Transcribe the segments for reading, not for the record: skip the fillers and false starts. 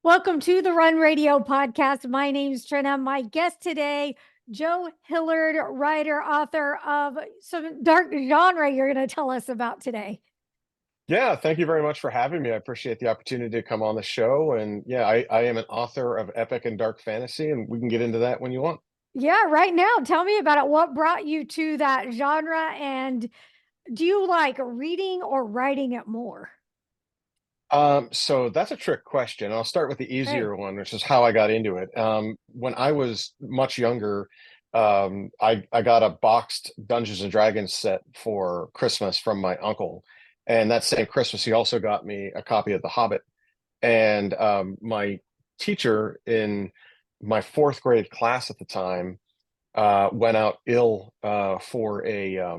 Welcome to the Run Radio podcast. My name's Trina. My guest today, Joe Hilliard, writer, author of some dark genre you're going to tell us about today. Yeah, thank you very much for having me. I appreciate the opportunity to come on the show. And yeah, I am an author of epic and dark fantasy, and we can get into that when you want. Yeah, right now, tell me about it. What brought you to that genre? And do you like reading or writing it more? So that's a trick question. I'll start with the Hey, easier one, which is how I got into it. When I was much younger, I got a boxed Dungeons and Dragons set for Christmas from my uncle. And that same Christmas, he also got me a copy of The Hobbit. And my teacher in my fourth grade class at the time went out ill for a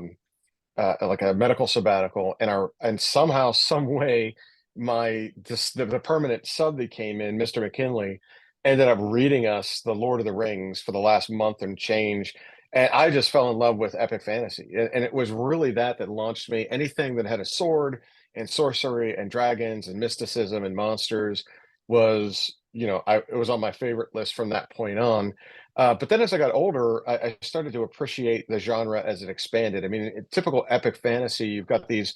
like a medical sabbatical, and somehow, some way, the permanent sub that came in, Mr. McKinley, ended up reading us the Lord of the Rings for the last month and change. And I just fell in love with epic fantasy. And it was really that launched me. Anything that had a sword and sorcery and dragons and mysticism and monsters it was on my favorite list from that point on. But then as I got older, I started to appreciate the genre as it expanded. I mean, in typical epic fantasy, you've got these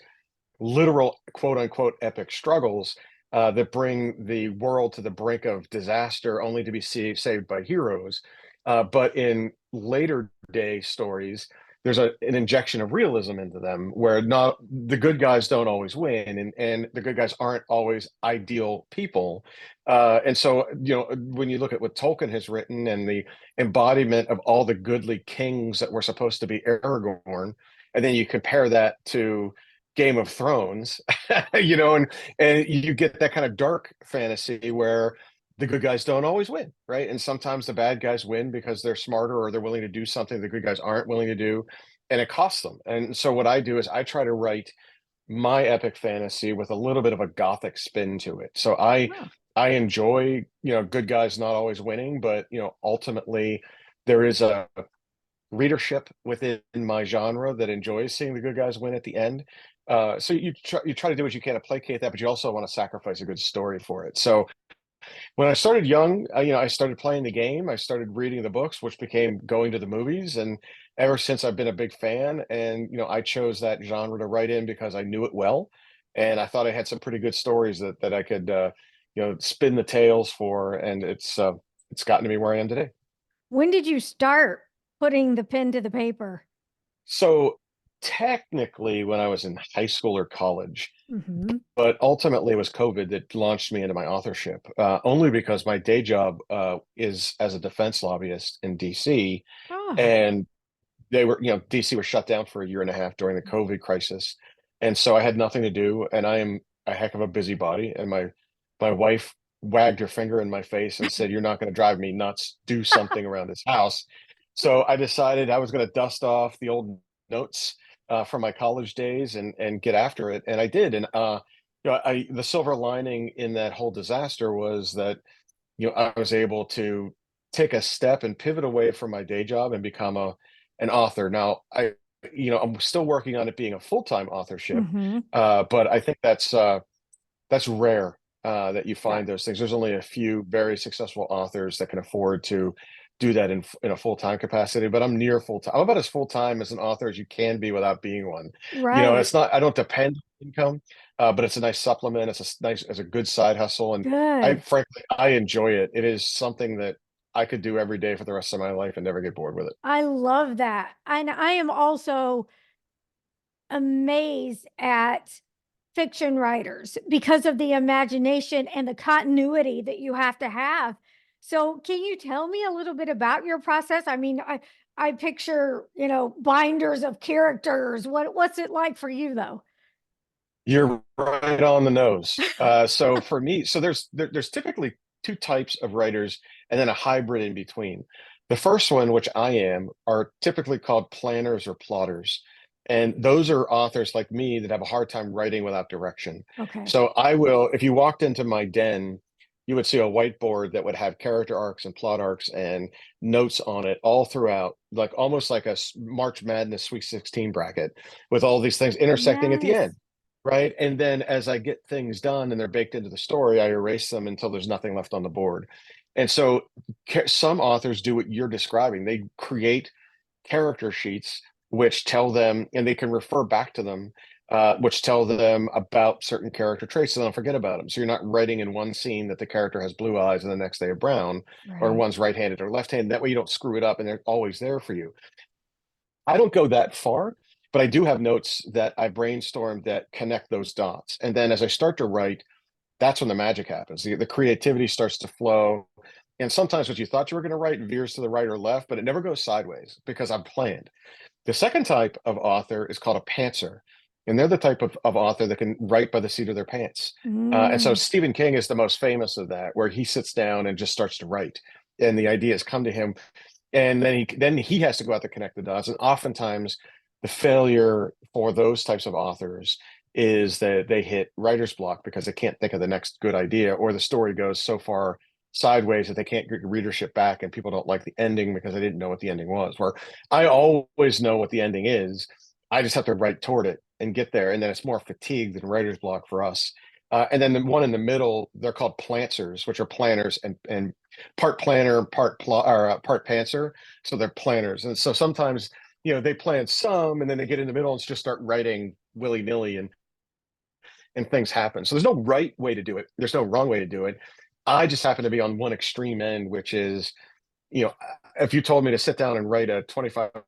literal quote unquote epic struggles that bring the world to the brink of disaster only to be saved by heroes. But in later day stories, there's an injection of realism into them where not the good guys don't always win, and the good guys aren't always ideal people. And so, when you look at what Tolkien has written and the embodiment of all the goodly kings that were supposed to be Aragorn, and then you compare that to Game of Thrones, and you get that kind of dark fantasy where the good guys don't always win, right? And sometimes the bad guys win because they're smarter or they're willing to do something the good guys aren't willing to do, and it costs them. And so what I do is I try to write my epic fantasy with a little bit of a gothic spin to it. So oh, I enjoy, good guys not always winning, but ultimately there is a readership within my genre that enjoys seeing the good guys win at the end. So you try to do what you can to placate that, but you also want to sacrifice a good story for it. So when I started young, I started playing the game. I started reading the books, which became going to the movies. And ever since, I've been a big fan. And I chose that genre to write in because I knew it well, and I thought I had some pretty good stories that I could spin the tales for. And it's gotten to me where I am today. when did you start putting the pen to the paper? So technically, when I was in high school or college, Mm-hmm. but ultimately it was COVID that launched me into my authorship, only because my day job is as a defense lobbyist in DC, Oh, and DC was shut down for a year and a half during the COVID crisis, and so I had nothing to do, and I am a heck of a busybody, and my wife wagged her finger in my face and said, "You're not going to drive me nuts. Do something around this house." So I decided I was going to dust off the old notes from my college days and get after it, and I did. And the silver lining in that whole disaster was that I was able to take a step and pivot away from my day job and become an author. Now I'm still working on it being a full-time authorship, mm-hmm. but I think that's rare that you Yeah. find those things. There's only a few very successful authors that can afford to do that in a full-time capacity, but I'm near full-time. I'm about as full-time as an author as you can be without being one. Right. It's not, I don't depend on income, but it's a nice supplement. It's a good side hustle. And Good. frankly, I enjoy it. It is something that I could do every day for the rest of my life and never get bored with it. I love that. And I am also amazed at fiction writers because of the imagination and the continuity that you have to have. So, can you tell me a little bit about your process? I mean, I picture, binders of characters. What's it like for you though? You're right on the nose. So for me, there's typically two types of writers and then a hybrid in between. The first one, which I am, are typically called planners or plotters. And those are authors like me that have a hard time writing without direction. Okay. So if you walked into my den, you would see a whiteboard that would have character arcs and plot arcs and notes on it all throughout, like almost like a March Madness Sweet 16 bracket with all these things intersecting at the Yes. end. right? And then as I get things done and they're baked into the story, I erase them until there's nothing left on the board. And so some authors do what you're describing. They create character sheets which tell them, and they can refer back to them, which tell them about certain character traits so they don't forget about them. So you're not writing in one scene that the character has blue eyes and the next day are brown, or Right. one's right-handed or left-handed. That way you don't screw it up and they're always there for you. I don't go that far, but I do have notes that I brainstormed that connect those dots. And then as I start to write, that's when the magic happens. The creativity starts to flow. And sometimes what you thought you were going to write veers to the right or left, but it never goes sideways because I'm planned. The second type of author is called a pantser. And they're the type of author that can write by the seat of their pants. And so Mm, Stephen King is the most famous of that, where he sits down and just starts to write. And the ideas come to him, and then he has to go out to connect the dots. And oftentimes the failure for those types of authors is that they hit writer's block because they can't think of the next good idea, or the story goes so far sideways that they can't get readership back, and people don't like the ending because they didn't know what the ending was. Where I always know what the ending is, I just have to write toward it and get there, and then it's more fatigue than writer's block for us. And then the one in the middle, they're called plantsers, which are planners and part planner, part pantser. So they're planners. And so sometimes, they plan some and then they get in the middle and just start writing willy-nilly, and things happen. So there's no right way to do it. There's no wrong way to do it. I just happen to be on one extreme end, which is, you know, if you told me to sit down and write a 2,500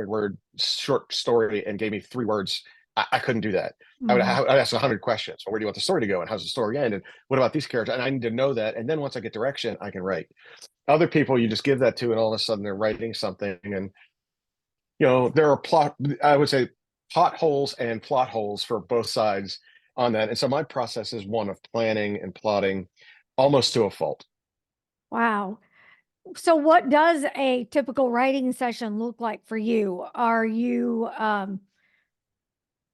word short story and gave me 3 words, I couldn't do that. mm, I'd ask 100 questions. Well, where do you want the story to go? And how's the story end? And what about these characters? And I need to know that. And then once I get direction, I can write. Other people, you just give that to, and all of a sudden they're writing something. And, there are I would say, potholes and plot holes for both sides on that. And so my process is one of planning and plotting almost to a fault. wow. So what does a typical writing session look like for you? Are you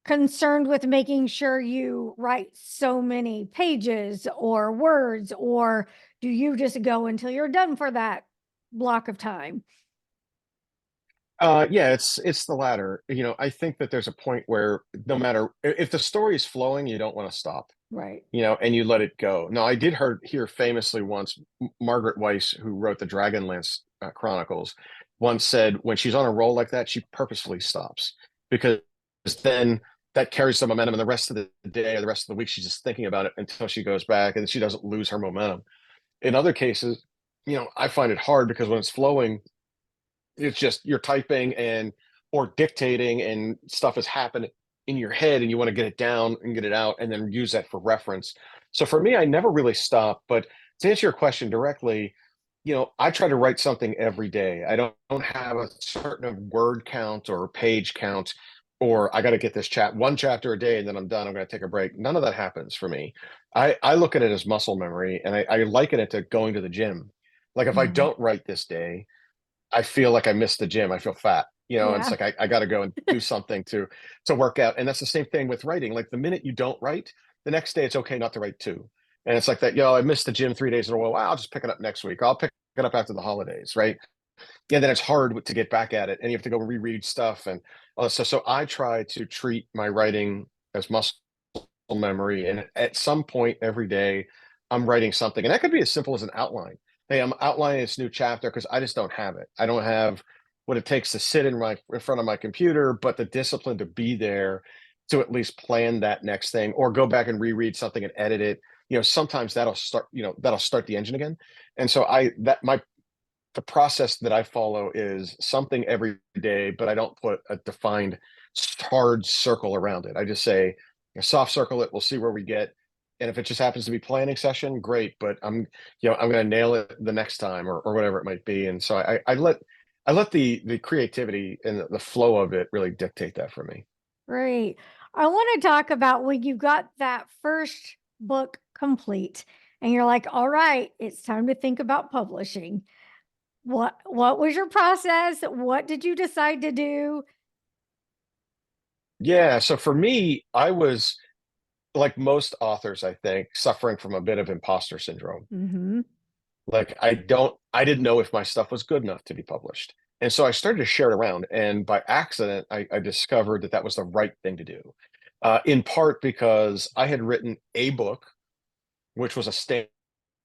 concerned with making sure you write so many pages or words, or do you just go until you're done for that block of time? Yeah, it's the latter. I think that there's a point where no matter if the story is flowing, you don't want to stop, Right. and you let it go. Now, I did hear famously once, Margaret Weiss, who wrote the Dragonlance Chronicles, once said when she's on a roll like that, she purposefully stops, because then that carries some momentum, and the rest of the day or the rest of the week, she's just thinking about it until she goes back, and she doesn't lose her momentum. In other cases, I find it hard because when it's flowing, it's just you're typing and or dictating, and stuff is happening in your head, and you want to get it down and get it out and then use that for reference. So for me, I never really stop. But to answer your question directly, I try to write something every day. I don't have a certain word count or page count, or I got to get this one chapter a day and then I'm done, I'm going to take a break. None of that happens for me. I look at it as muscle memory, and I liken it to going to the gym. Like if I Mhm. don't write this day, I feel like I missed the gym. I feel fat. It's Yeah. like I got to go and do something to work out. And that's the same thing with writing. Like the minute you don't write, the next day it's okay not to write too. And it's like that, I missed the gym 3 days in a row. Wow, I'll just pick it up next week. I'll pick it up after the holidays, right? Yeah, then it's hard to get back at it, and you have to go reread stuff and all that stuff. So I try to treat my writing as muscle memory. And at some point every day, I'm writing something. And that could be as simple as an outline. Hey, I'm outlining this new chapter because I just don't have it. I don't have what it takes to sit in front of my computer, but the discipline to be there to at least plan that next thing, or go back and reread something and edit it. Sometimes that'll start the engine again. And so the process that I follow is something every day, but I don't put a defined hard circle around it. I just say, soft circle it. We'll see where we get. And if it just happens to be planning session, great. But I'm going to nail it the next time, or whatever it might be. And so I let the creativity and the flow of it really dictate that for me. Great. I want to talk about when you got that first book complete and you're like, all right, it's time to think about publishing. What was your process? What did you decide to do? Yeah. So for me, I was like most authors, I think, suffering from a bit of imposter syndrome. Hmm. Like I didn't know if my stuff was good enough to be published. And so I started to share it around. And by accident, I discovered that that was the right thing to do. in part because I had written a book, which was a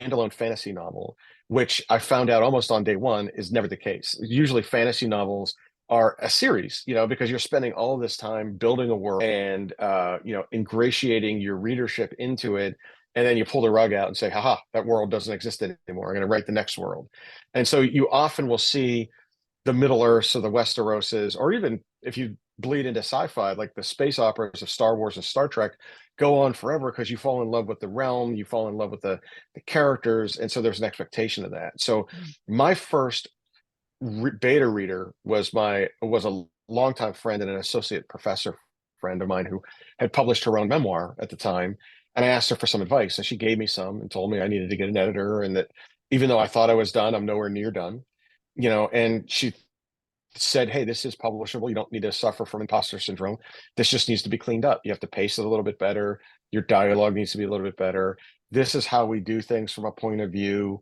standalone fantasy novel, which I found out almost on day one is never the case. Usually fantasy novels are a series, because you're spending all this time building a world and, ingratiating your readership into it. And then you pull the rug out and say, haha, that world doesn't exist anymore. I'm going to write the next world. And so you often will see the Middle Earths or the Westeroses, or even if you bleed into sci-fi, like the space operas of Star Wars and Star Trek, go on forever because you fall in love with the realm, you fall in love with the characters, and so there's an expectation of that. So my first beta reader was a longtime friend and an associate professor friend of mine who had published her own memoir at the time. And I asked her for some advice, and she gave me some and told me I needed to get an editor, and that even though I thought I was done, I'm nowhere near done. And she said, hey, this is publishable. You don't need to suffer from imposter syndrome. This just needs to be cleaned up. You have to pace it a little bit better. Your dialogue needs to be a little bit better. This is how we do things from a point of view,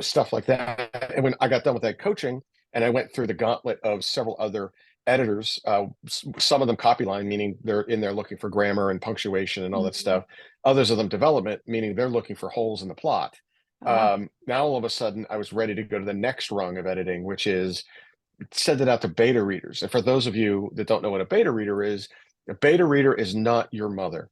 stuff like that. And when I got done with that coaching and I went through the gauntlet of several other editors, some of them copy line, meaning they're in there looking for grammar and punctuation and all that stuff. Others of them development, meaning they're looking for holes in the plot. Now all of a sudden I was ready to go to the next rung of editing, which is send it out to beta readers. And for those of you that don't know what a beta reader is, a beta reader is not your mother.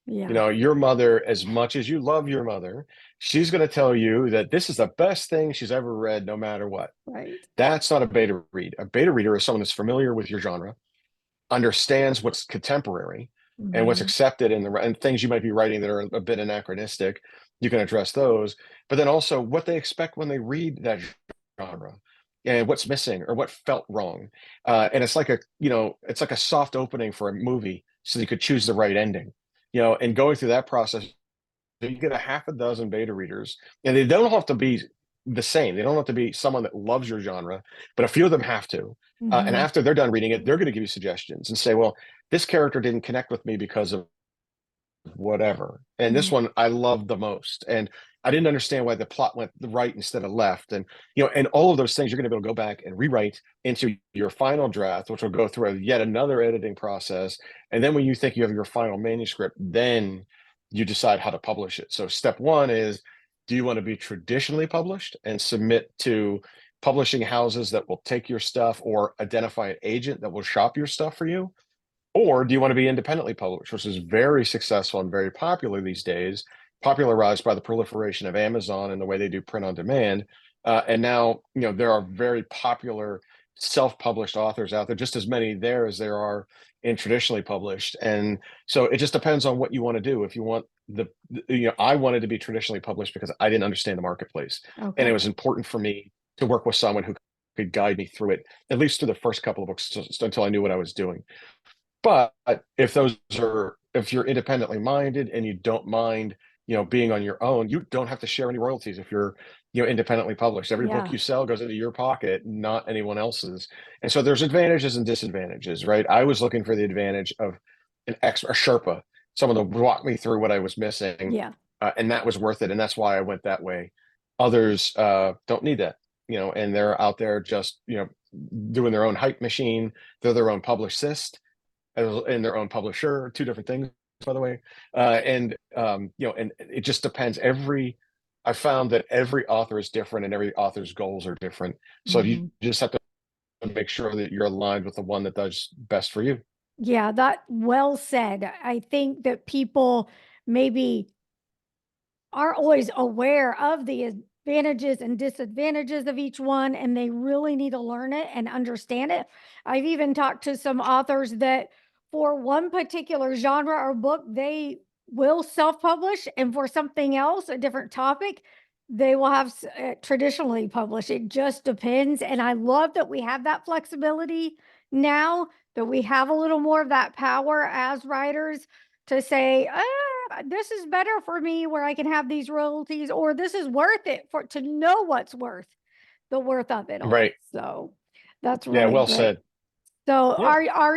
Yeah. Your mother, as much as you love your mother, she's going to tell you that this is the best thing she's ever read, no matter what. Right. That's not a beta read. A beta reader is someone that's familiar with your genre, understands what's contemporary and what's accepted and things you might be writing that are a bit anachronistic. You can address those, but then also what they expect when they read that genre and what's missing or what felt wrong. And it's like a soft opening for a movie, so you could choose the right ending. And going through that process, you get a half a dozen beta readers, and they don't have to be the same. They don't have to be someone that loves your genre, but a few of them have to. And after they're done reading it, they're going to give you suggestions and say, well, this character didn't connect with me because of whatever. And this one I loved the most. And I didn't understand why the plot went right instead of left. And, and all of those things you're going to be able to go back and rewrite into your final draft, which will go through yet another editing process. And then when you think you have your final manuscript, then you decide how to publish it. So step one is, do you want to be traditionally published and submit to publishing houses that will take your stuff or identify an agent that will shop your stuff for you? Or do you want to be independently published, which is very successful and very popular these days, popularized by the proliferation of Amazon and the way they do print on demand. And now, there are very popular self-published authors out there, just as many there as there are in traditionally published. And so it just depends on what you want to do. If you want I wanted to be traditionally published because I didn't understand the marketplace. And it was important for me to work with someone who could guide me through it, at least through the first couple of books, until I knew what I was doing. But if you're independently minded and you don't mind, being on your own, you don't have to share any royalties if you're, independently published. Every book you sell goes into your pocket, not anyone else's. And so there's advantages and disadvantages, right? I was looking for the advantage of an expert, a Sherpa, someone to walk me through what I was missing. Yeah. And that was worth it. And that's why I went that way. Others don't need that, and they're out there just, doing their own hype machine. They're their own publicist and their own publisher, two different things, by the way. And it just depends. I found that every author is different and every author's goals are different. So you just have to make sure that you're aligned with the one that does best for you. Yeah, that well said. I think that people maybe aren't always aware of the advantages and disadvantages of each one, and they really need to learn it and understand it. I've even talked to some authors that for one particular genre or book, they will self-publish, and for something else, a different topic, they will have traditionally published. It just depends. And I love that we have that flexibility now, that we have a little more of that power as writers to say, this is better for me where I can have these royalties, or this is worth it to know what's the worth of it all. Right. So that's Yeah, really well great. said. So Yeah. are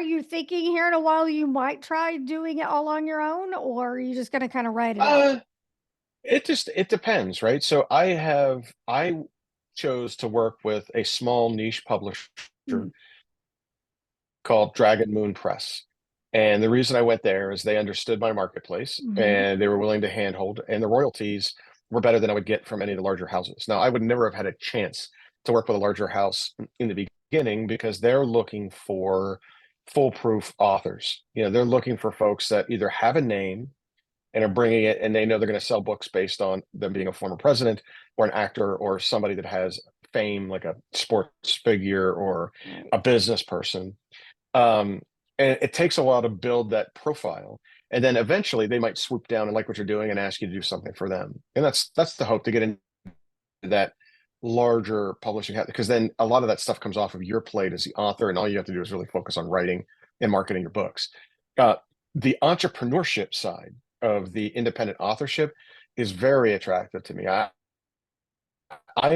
you thinking here in a while you might try doing it all on your own, or are you just going to kind of write it out? It depends, right? So I chose to work with a small niche publisher called Dragon Moon Press. And the reason I went there is they understood my marketplace Mhm. and they were willing to handhold, and the royalties were better than I would get from any of the larger houses. Now, I would never have had a chance to work with a larger house in the beginning because they're looking for foolproof authors. They're looking for folks that either have a name and are bringing it, and they know they're going to sell books based on them being a former president or an actor or somebody that has fame, like a sports figure or Right. a business person. Um, and it takes a while to build that profile. And then eventually they might swoop down and like what you're doing and ask you to do something for them. And that's the hope, to get into that larger publishing house, because then a lot of that stuff comes off of your plate as the author, and all you have to do is really focus on writing and marketing your books. Uh, the entrepreneurship side of the independent authorship is very attractive to me. I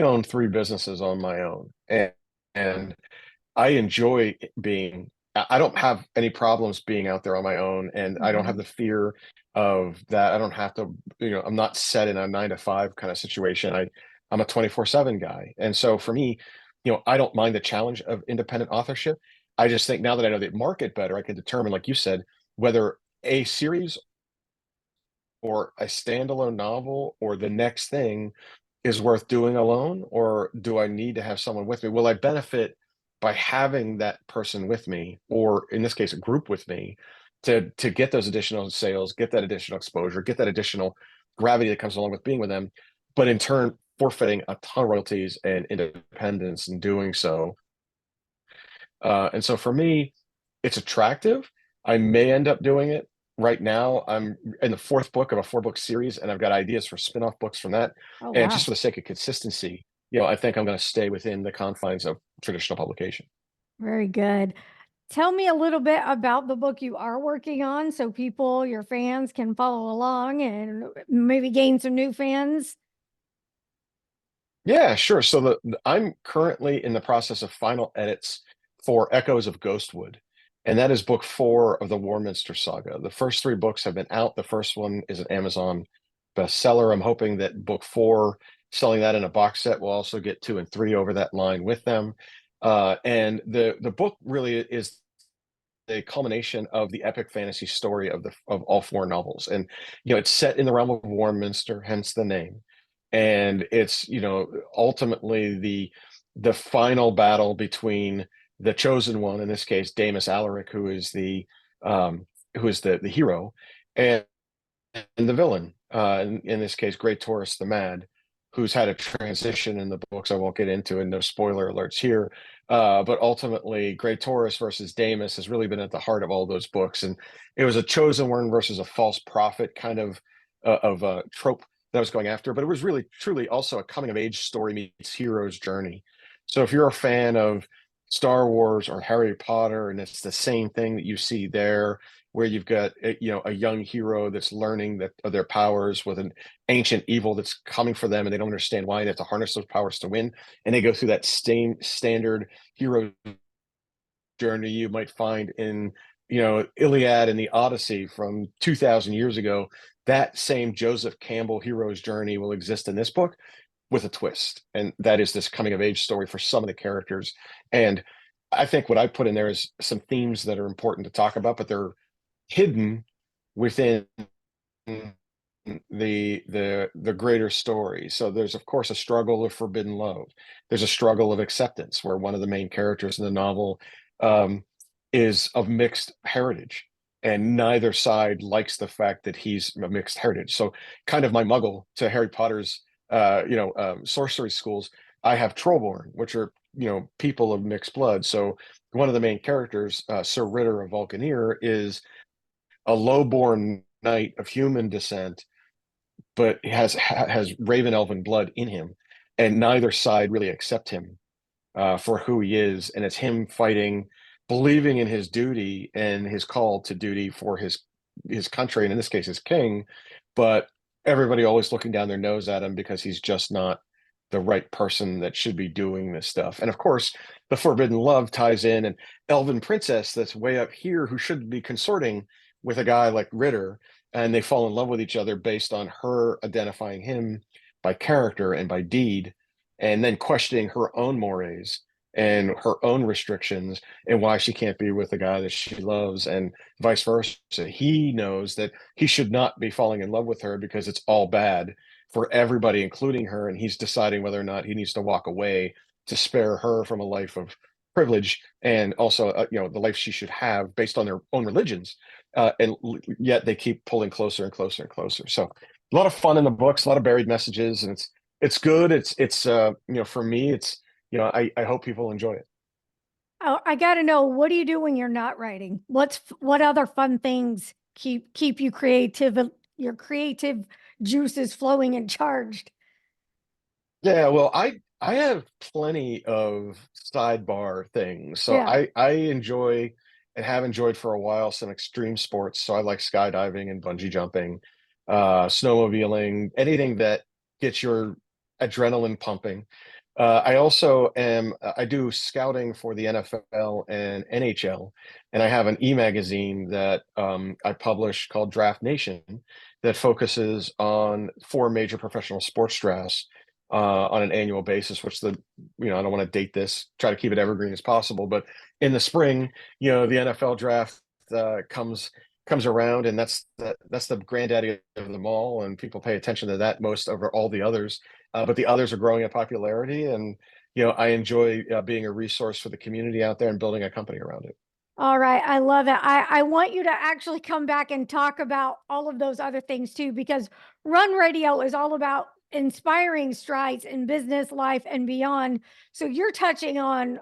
own three businesses on my own, and I enjoy being, I don't have any problems being out there on my own, and I don't have Mhm. the fear of that. I don't have to, I'm not set in a 9 to 5 kind of situation. I'm a 24/7 guy. And so for me, I don't mind the challenge of independent authorship. I just think now that I know the market better, I can determine, like you said, whether a series or a standalone novel or the next thing is worth doing alone, or do I need to have someone with me? Will I benefit by having that person with me, or in this case, a group with me, to get those additional sales, get that additional exposure, get that additional gravity that comes along with being with them, but in turn forfeiting a ton of royalties and independence in doing so. And so for me, it's attractive. I may end up doing it. Right now, I'm in the fourth book of a 4-book series, and I've got ideas for spin-off books from that. Oh, And just wow. for the sake of consistency, I think I'm going to stay within the confines of traditional publication. Very good. Tell me a little bit about the book you are working on so people, your fans, can follow along and maybe gain some new fans. Yeah, sure. So I'm currently in the process of final edits for Echoes of Ghostwood, and that is book 4 of the Warminster saga. The first 3 books have been out. The first one is an Amazon bestseller. I'm hoping that book 4, selling that in a box set, will also get 2 and 3 over that line with them. And the book really is the culmination of the epic fantasy story of all 4 novels. And it's set in the realm of Warminster, hence the name. And it's ultimately the final battle between the chosen one, in this case Damus Alaric, who is the hero, and the villain, in this case, Great Taurus the Mad, who's had a transition in the books I won't get into, and no spoiler alerts here. But ultimately, Great Taurus versus Damus has really been at the heart of all those books, and it was a chosen one versus a false prophet kind of a trope that I was going after. But it was really truly also a coming of age story meets hero's journey. So if you're a fan of Star Wars or Harry Potter, and it's the same thing that you see there, where you've got a young hero that's learning that of their powers with an ancient evil that's coming for them, and they don't understand why they have to harness those powers to win, and they go through that same standard hero journey you might find in Iliad and the Odyssey from 2000 years ago. That same Joseph Campbell hero's journey will exist in this book with a twist, and that is this coming of age story for some of the characters. And I think what I put in there is some themes that are important to talk about, but they're hidden within the greater story. So there's of course a struggle of forbidden love. There's a struggle of acceptance, where one of the main characters in the novel um, is of mixed heritage, and neither side likes the fact that he's a mixed heritage. So kind of my muggle to Harry Potter's sorcery schools. I have Trollborn, which are people of mixed blood. So one of the main characters, Sir Ritter of Vulcaneer, is a low-born knight of human descent, but has Raven Elven blood in him, and neither side really accept him for who he is, and it's him fighting, believing in his duty and his call to duty for his country, and in this case, his king, but everybody always looking down their nose at him because he's just not the right person that should be doing this stuff. And of course, the forbidden love ties in, an elven princess that's way up here who should be consorting with a guy like Ritter, and they fall in love with each other based on her identifying him by character and by deed, and then questioning her own mores and her own restrictions and why she can't be with the guy that she loves and vice versa. He knows that he should not be falling in love with her because it's all bad for everybody, including her. And he's deciding whether or not he needs to walk away to spare her from a life of privilege and also, the life she should have based on their own religions. Yet they keep pulling closer and closer and closer. So a lot of fun in the books, a lot of buried messages, and it's good. For me, I hope people enjoy it. Oh, I got to know, what do you do when you're not writing? What other fun things keep you creative, your creative juices flowing and charged? Yeah, well, I have plenty of sidebar things. So Yeah. I enjoy and have enjoyed for a while some extreme sports. So I like skydiving and bungee jumping, snowmobiling, anything that gets your adrenaline pumping. I do scouting for the NFL and NHL, and I have an e-magazine that I publish called Draft Nation that focuses on four major professional sports drafts on an annual basis, I don't want to date this, try to keep it evergreen as possible. But in the spring, the NFL draft comes around, and that's the granddaddy of them all, and people pay attention to that most over all the others. But the others are growing in popularity, and I enjoy being a resource for the community out there and building a company around it. All right. I love it. I want you to actually come back and talk about all of those other things too, because Run Radio is all about inspiring strides in business, life, and beyond. So you're touching on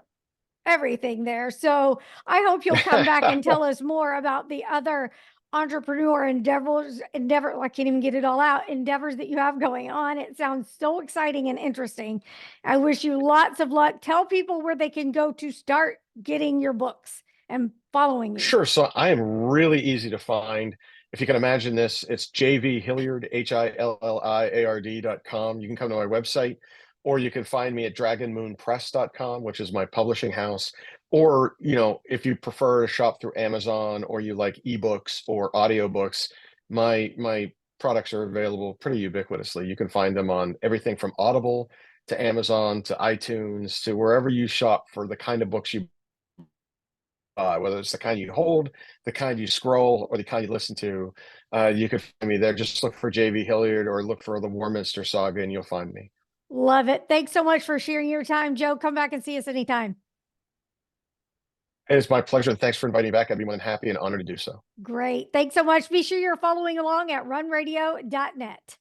everything there. So I hope you'll come back and tell us more about the other entrepreneur I can't even get it all out, endeavors that you have going on. It sounds so exciting and interesting. I wish you lots of luck. Tell people where they can go to start getting your books and following you. Sure. So I am really easy to find. If you can imagine this, it's JV Hilliard, HILLIARD.com. You can come to my website, or you can find me at dragonmoonpress.com, which is my publishing house. Or, if you prefer to shop through Amazon or you like ebooks or audiobooks, my products are available pretty ubiquitously. You can find them on everything from Audible to Amazon to iTunes to wherever you shop for the kind of books you whether it's the kind you hold, the kind you scroll, or the kind you listen to. You can find me there. Just look for JV Hilliard or look for the Warminster Saga and you'll find me. Love it. Thanks so much for sharing your time, Joe. Come back and see us anytime. And it's my pleasure. And thanks for inviting me back. I'd be more than happy and honored to do so. Great. Thanks so much. Be sure you're following along at runradio.net.